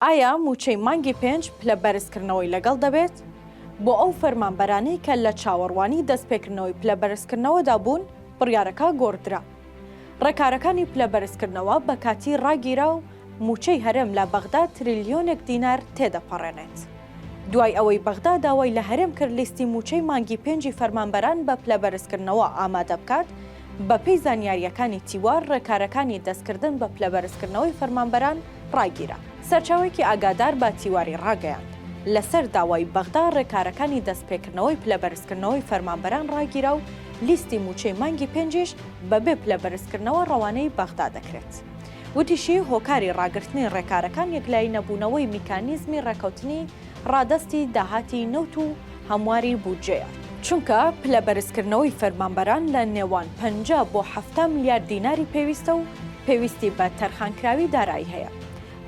ئایا موچەی مانگی 5 پلە بەرزکردنەوەی لەگەڵ دەبێت؟ بۆ ئەو فەرمانبەرانەی کە لە چاوەڕوانی دەستپێکردنەوەی پلە بەرزکردنەوەدا بوون، بڕیارەکە گۆڕدرا. ڕێکارەکانی پلە بەرزکردنەوە بە کاتی ڕاگیرا و موچەی هەرێم لە بەغدا تریلیۆنێک دینار تێدەپەڕێنێت. دوای ئەوەی بەغدا داوای لە هەرێم کرد لیستی موچەی مانگی 5 فەرمانبەران بە پلە بەرزکردنەوە ئامادە بکات، بەپێی زانیاریەکانی تیوار ڕێکارەکانی دەستکردن بە پلە بەرزکردنەوەی فەرمانبەران ڕاگیرا. سەرچاوێکی ئاگادار بە تیواری ڕاگەیاند. لەسەر داوای بەغدا ڕێکارەکانی دەستپێکردنەوەی پلە بەرزکردنەوەی فەرمانبەران ڕاگیرا و لیستی موچەی مانگی 5 بەبێ پلە بەرزکردنەوە ڕەوانەی بەغدا دەکرێت. وتیشی هۆکاری ڕاگررتنی ڕێکارەکان یەکلای نەبوونەوەی میکانیزمی ڕێکەوتنی ڕادستی داهاتی نەوت و هەمواری بودجەیە. چونکە پلە بەرزکردنەوەی فەرمانبەران لە نێوان 50 بۆ 7 میلیارد دیناری پێویستە و پێویستی بە تەرخانکراوی دارایی هەیە.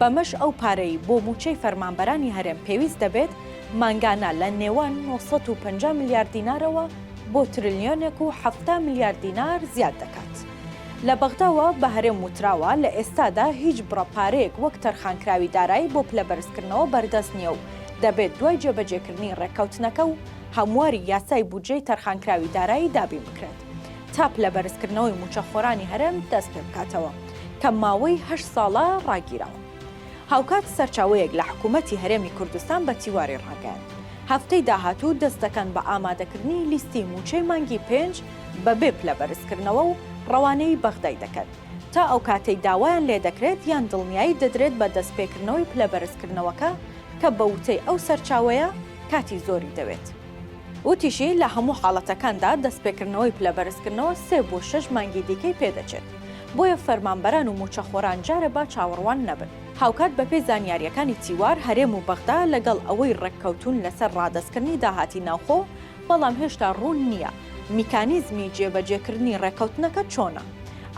بەمەش ئەو پارەی بۆ موچەی فەرمانبەرانی هەرێم پێویست دەبێت مانگانە لە نێوان 950 میلیارد دینارەوە بۆ تریلیۆنێک و 7 میلیارد دینار زیاد دەکات. لە بەغداوە بە هەرێم وتراوە لە ئێستادا هیچ بڕەپارەیەک وەک تەرخانکراوی دارایی بۆ پلە بەرزکردنەوە بەردەست نییە و دەبێت دوای جێبەجێکردنی ڕێککەوتنەکە و هەمواری یاسای بودجەی تەرخانکراوی دارایی دابین بکرێت تا پلە بەرزکردنەوەی موچەخۆرانی هەرێم دەست پێ بکاتەوە کە ماوەی 8 ساڵە ڕاگیراوە. هاوکات سەرچاوەیەک لە حکوومەتی هەرێمی کوردستان بە تیواری ڕاگەیاند. هەفتەی داهاتوو دەست دەکەن بە ئامادەکردنی لیستی موچەی مانگی 5 بەبێ پلە بەرزکردنەوە و ڕەوانەی بەغدای دەکەن تا ئەو کاتەی داوایان لێ دەکرێت یان دڵنیایی دەدرێت بە دەستپێکردنەوەی پلە بەرزکردنەوەکە کە بە وتەی ئەو سەرچاوەیە کاتی زۆری دەوێت. وتیشی لە هەموو حاڵەتەکاندا دەستپێکردنەوەی پلە بەرزکردنەوە 3 بۆ 6 مانگی دیکەی پێدەچێت. بۆیە فەرمانبەران و موچەخۆران جارە با چاوەڕوان نەبن. هاوکات بەپێی زانیاریەکانی تیوار هەرێم و بەغدا لەگەڵ ئەوەی ڕێککەوتون لەسەر ڕادەستکردنی داهاتی ناوخۆ، بەڵام هێشتا ڕوون نییە میکانیزمی جێبەجێکردنی ڕێککەوتنەکە چۆنە.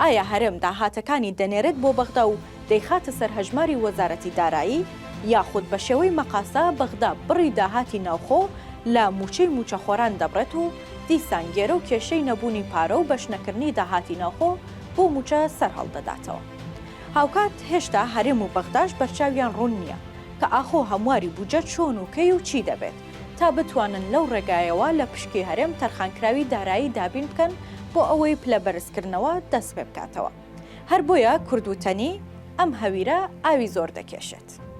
ئایا هەرێم داهاتەکانی دەنێرێت بۆ بەغدا و دەیخاتە سەر هەژماری وەزارەتی دارایی، یاخود بە شێوەی مەقاسا بەغدا بڕی داهاتی ناوخۆ لە موچەی موچەخۆران دەبڕێت و دیسان گێرە و کێشەی نەبوونی پارە و بەشنەکردنی داهاتی ناوخۆ بۆ موچە سەر هەڵدەداتەوە. هاوکات هێشتا هەرێم و بەغداش بەرچاویان ڕوون نییە کە ئاخۆ هەمواری بودجە چۆن و کەی و چی دەبێت تا بتوانن لەو ڕێگایەوە لە پشکی هەرێم تەرخانکراوی دارایی دابین بکەن بۆ ئەوەی پلە بەرزکردنەوە دەست پێ بکاتەوە. هەر بۆیە کوردوتەنی ئەم هەویرە ئاوی زۆر دەکێشێت.